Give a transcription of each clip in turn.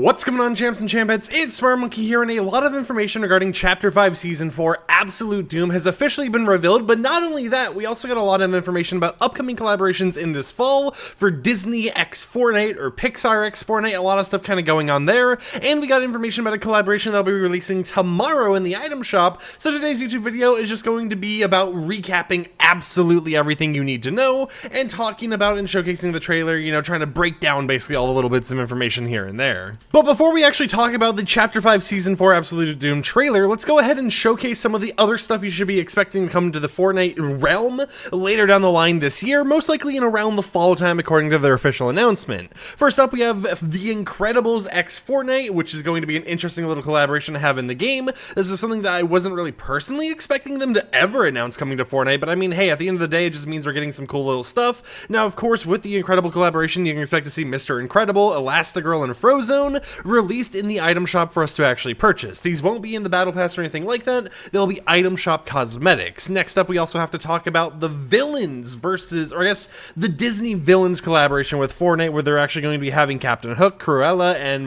What's going on, champs and champettes? It's FireMonkey here, and a lot of information regarding Chapter 5 Season 4 Absolute Doom has officially been revealed, but not only that, we also got a lot of information about upcoming collaborations in this fall for Disney x Fortnite or Pixar x Fortnite, a lot of stuff kind of going on there, and we got information about a collaboration that'll be releasing tomorrow in the item shop. So today's YouTube video is just going to be about recapping absolutely everything you need to know, and talking about and showcasing the trailer, you know, trying to break down basically all the little bits of information here and there. But before we actually talk about the Chapter 5 Season 4 Absolute Doom trailer, let's go ahead and showcase some of the other stuff you should be expecting to come to the Fortnite realm later down the line this year, most likely in around the fall time according to their official announcement. First up, we have The Incredibles x Fortnite, which is going to be an interesting little collaboration to have in the game. This was something that I wasn't really personally expecting them to ever announce coming to Fortnite, but I mean, hey, at the end of the day, it just means we're getting some cool little stuff. Now, of course, with the Incredible collaboration, you can expect to see Mr. Incredible, Elastigirl, and Frozone released in the item shop for us to actually purchase. These won't be in the battle pass or anything like that. They'll be item shop cosmetics. Next up, we also have to talk about the villains versus, or I guess, the Disney villains collaboration with Fortnite, where they're actually going to be having Captain Hook, Cruella, and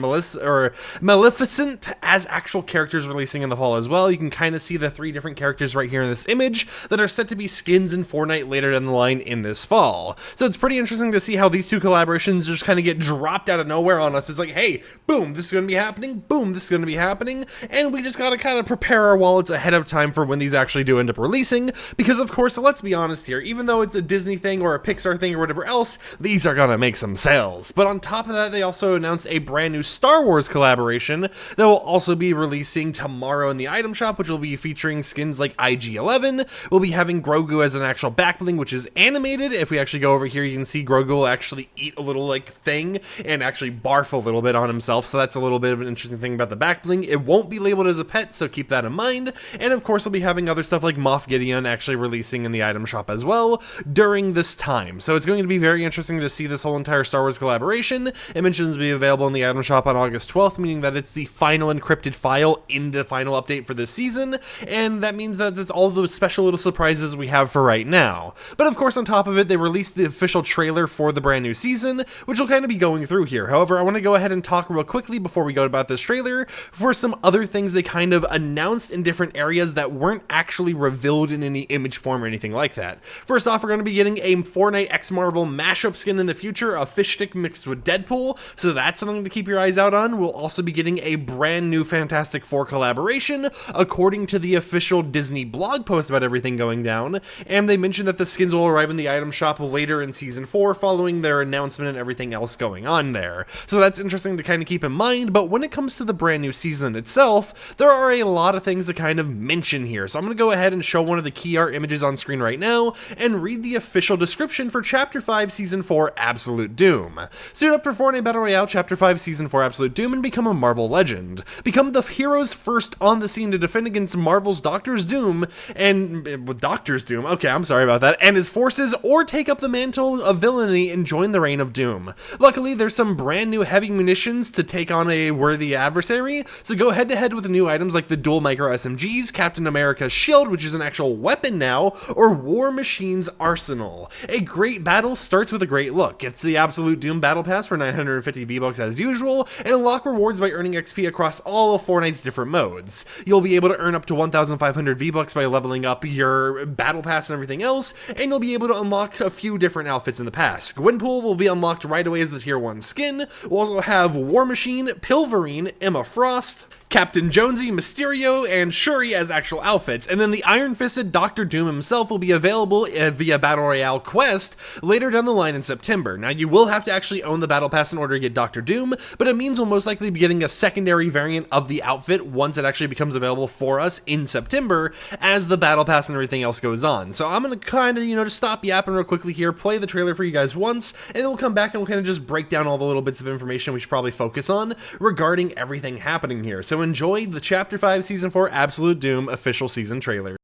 Maleficent as actual characters releasing in the fall as well. You can kind of see the three different characters right here in this image that are set to be skins in Fortnite later down the line in this fall. So it's pretty interesting to see how these two collaborations just kind of get dropped out of nowhere on us. It's like, hey, boom, this is going to be happening, boom, this is going to be happening, and we just got to kind of prepare our wallets ahead of time for when these actually do end up releasing, because of course, let's be honest here, even though it's a Disney thing or a Pixar thing or whatever else, these are going to make some sales. But on top of that, they also announced a brand new Star Wars collaboration that will also be releasing tomorrow in the item shop, which will be featuring skins like IG-11. We'll be having Grogu as an actual backbling, which is animated. If we actually go over here, you can see Grogu will actually eat a little like thing and actually barf a little bit on himself, so that's a little bit of an interesting thing about the backbling. It won't be labeled as a pet, so keep that in mind. And of course, we'll be having other stuff like Moff Gideon actually releasing in the item shop as well during this time. So it's going to be very interesting to see this whole entire Star Wars collaboration. It mentions to be available in the item shop on August 12th, meaning that it's the final encrypted file in the final update for this season, and that means that it's all the special little surprises we have for right now. But of course, on top of it, they released the official trailer for the brand new season, which we'll kind of be going through here. However, I want to go ahead and talk real quickly before we go about this trailer for some other things they kind of announced in different areas that weren't actually revealed in any image form or anything like that. First off, we're going to be getting a Fortnite x Marvel mashup skin in the future, a fish stick mixed with Deadpool, so that's something to keep your eyes out on. We'll also be getting a brand new Fantastic Four collaboration, according to the official Disney blog post about everything going down, and they mentioned that the skins will arrive in the item shop later in Season 4 following their announcement and everything else going on there. So that's interesting to kind of keep in mind. But when it comes to the brand new season itself, there are a lot of things to kind of mention here. So I'm going to go ahead and show one of the key art images on screen right now and read the official description for Chapter 5 Season 4 Absolute Doom. Suit up for Fortnite Battle Royale Chapter 5 Season 4 Absolute Doom and become a Marvel legend. Become the heroes first on the scene to defend against Marvel's Doctor's Doom and okay, I'm sorry about that, and his forces, or take up the mantle of villainy and join the reign of Doom. Luckily, there's some brand new heavy munitions to take on a worthy adversary, so go head to head with new items like the dual micro SMGs, Captain America's shield, which is an actual weapon now, or War Machine's arsenal. A great battle starts with a great look. It's the Absolute Doom Battle Pass for 950 V-Bucks as usual, and unlock rewards by earning XP across all of Fortnite's different modes. You'll be able to earn up to 1,500 V-Bucks by leveling up your Battle Pass and everything else, and you'll be able to unlock a few different outfits in the pass. Gwenpool will be unlocked right away as the Tier 1 skin. We'll also have War Machine, Pilverine, Emma Frost, Captain Jonesy, Mysterio, and Shuri as actual outfits, and then the iron-fisted Dr. Doom himself will be available via Battle Royale quest later down the line in September. Now, you will have to actually own the Battle Pass in order to get Dr. Doom, but it means we'll most likely be getting a secondary variant of the outfit once it actually becomes available for us in September as the Battle Pass and everything else goes on. So I'm going to kind of, just stop yapping real quickly here, play the trailer for you guys once, and then we'll come back and we'll kind of just break down all the little bits of information we should probably focus on regarding everything happening here. So enjoy the Chapter 5 Season 4 Absolute Doom official season trailer.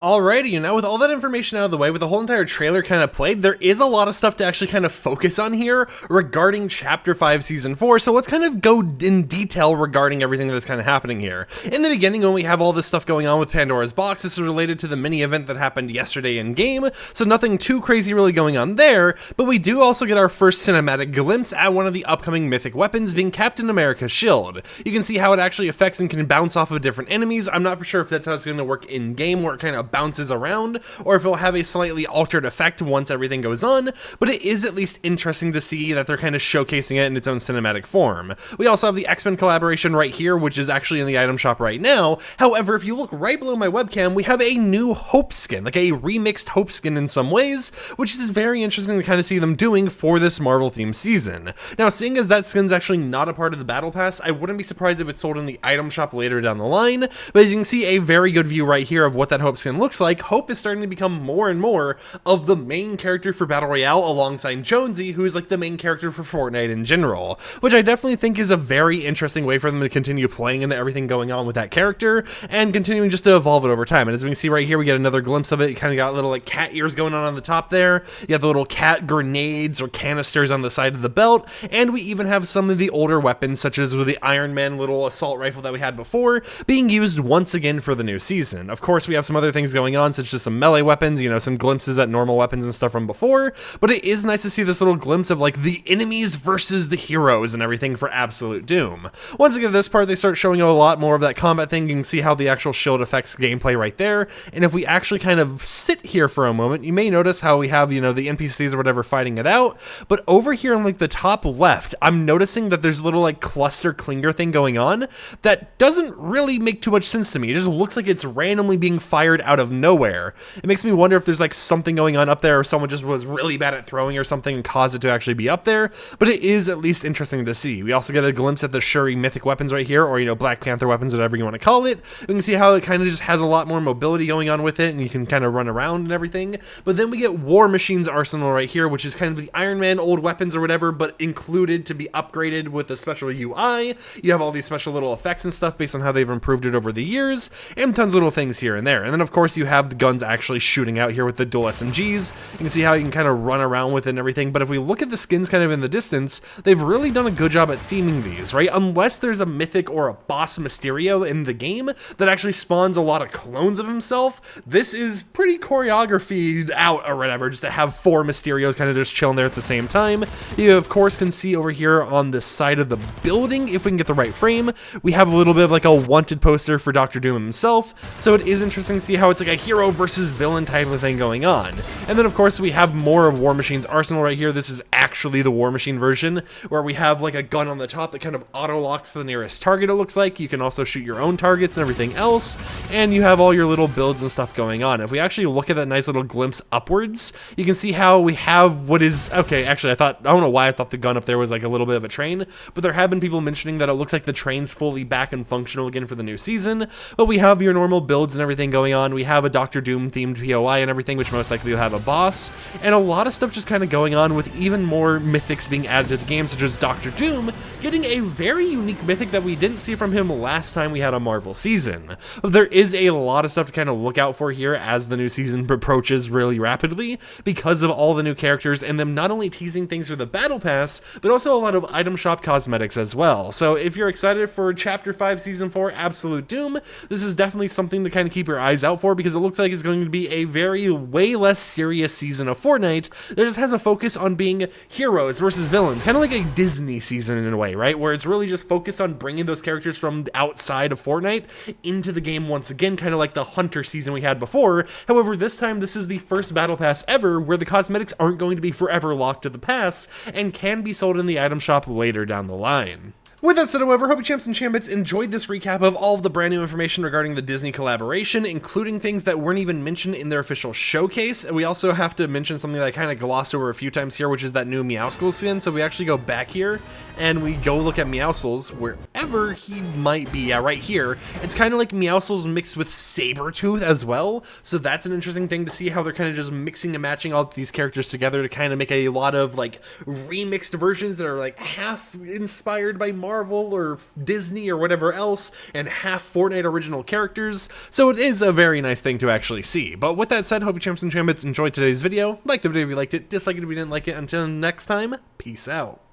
Alrighty, and now with all that information out of the way, with the whole entire trailer kind of played, there is a lot of stuff to actually kind of focus on here regarding Chapter 5 Season 4, so let's kind of go in detail regarding everything that's kind of happening here. In the beginning, when we have all this stuff going on with Pandora's Box, this is related to the mini-event that happened yesterday in-game, so nothing too crazy really going on there, but we do also get our first cinematic glimpse at one of the upcoming mythic weapons, being Captain America's shield. You can see how it actually affects and can bounce off of different enemies. I'm not for sure if that's how it's going to work in-game, where it kind of bounces around, or if it'll have a slightly altered effect once everything goes on, but it is at least interesting to see that they're kind of showcasing it in its own cinematic form. We also have the X-Men collaboration right here, which is actually in the item shop right now. However, if you look right below my webcam, we have a new Hope skin, like a remixed Hope skin in some ways, which is very interesting to kind of see them doing for this Marvel themed season. Now, seeing as that skin's actually not a part of the Battle Pass, I wouldn't be surprised if it's sold in the item shop later down the line, but as you can see, a very good view right here of what that Hope skin looks like. Hope is starting to become more and more of the main character for Battle Royale alongside Jonesy, who is like the main character for Fortnite in general, which I definitely think is a very interesting way for them to continue playing into everything going on with that character and continuing just to evolve it over time. And as we can see right here, we get another glimpse of it. You kind of got little like cat ears going on the top there. You have the little cat grenades or canisters on the side of the belt, and we even have some of the older weapons, such as with the Iron Man little assault rifle that we had before, being used once again for the new season. Of course, we have some other things going on, such as some melee weapons, you know, some glimpses at normal weapons and stuff from before, but it is nice to see this little glimpse of like the enemies versus the heroes and everything for Absolute Doom. Once again, this part, they start showing a lot more of that combat thing. You can see how the actual shield affects gameplay right there, and if we actually kind of sit here for a moment, you may notice how we have, you know, the NPCs or whatever fighting it out, but over here on like the top left, I'm noticing that there's a little like cluster clinger thing going on that doesn't really make too much sense to me. It just looks like it's randomly being fired out of nowhere. It makes me wonder if there's like something going on up there, or someone just was really bad at throwing or something and caused it to actually be up there, but it is at least interesting to see. We also get a glimpse at the Shuri mythic weapons right here, or, you know, Black Panther weapons, whatever you want to call it. We can see how it kind of just has a lot more mobility going on with it, and you can kind of run around and everything. But then we get War Machine's arsenal right here, which is kind of the Iron Man old weapons or whatever, but included to be upgraded with a special UI. You have all these special little effects and stuff based on how they've improved it over the years, and tons of little things here and there. And then of course you have the guns actually shooting out here with the dual SMGs. You can see how you can kind of run around with it and everything, but if we look at the skins kind of in the distance, they've really done a good job at theming these, right? Unless there's a mythic or a boss Mysterio in the game that actually spawns a lot of clones of himself, this is pretty choreographed out or whatever, just to have 4 Mysterios kind of just chilling there at the same time. You of course can see over here on the side of the building, if we can get the right frame, we have a little bit of like a wanted poster for Dr. Doom himself, so it is interesting to see how it's like a hero versus villain type of thing going on. And then of course we have more of War Machine's arsenal right here. This is actually the War Machine version, where we have like a gun on the top that kind of auto locks to the nearest target, it looks like. You can also shoot your own targets and everything else, and you have all your little builds and stuff going on. If we actually look at that nice little glimpse upwards, you can see how we have what is, okay, actually I don't know why I thought the gun up there was like a little bit of a train, but there have been people mentioning that it looks like the train's fully back and functional again for the new season. But we have your normal builds and everything going on. We have a Dr. Doom themed POI and everything, which most likely will have a boss, and a lot of stuff just kind of going on with even more mythics being added to the game, such as Dr. Doom getting a very unique mythic that we didn't see from him last time we had a Marvel season. But there is a lot of stuff to kind of look out for here as the new season approaches really rapidly, because of all the new characters and them not only teasing things for the Battle Pass, but also a lot of item shop cosmetics as well. So if you're excited for Chapter 5 Season 4 Absolute Doom, this is definitely something to kind of keep your eyes out for, because it looks like it's going to be a way less serious season of Fortnite that just has a focus on being heroes versus villains, kind of like a Disney season in a way, right? Where it's really just focused on bringing those characters from outside of Fortnite into the game once again, kind of like the Hunter season we had before. However, this time this is the first Battle Pass ever where the cosmetics aren't going to be forever locked to the pass and can be sold in the item shop later down the line. With that said, however, hope you champs and chambits enjoyed this recap of all of the brand new information regarding the Disney collaboration, including things that weren't even mentioned in their official showcase. And we also have to mention something that I kind of glossed over a few times here, which is that new Meowscles skin. So we actually go back here and we go look at Meowscles wherever he might be. Yeah, right here. It's kind of like Meowscles mixed with Sabretooth as well. So that's an interesting thing to see how they're kind of just mixing and matching all of these characters together to kind of make a lot of like remixed versions that are like half inspired by Marvel Marvel or Disney or whatever else, and half Fortnite original characters, so it is a very nice thing to actually see. But with that said, hope you champs and chambits enjoyed today's video. Like the video if you liked it, dislike it if you didn't like it. Until next time, peace out.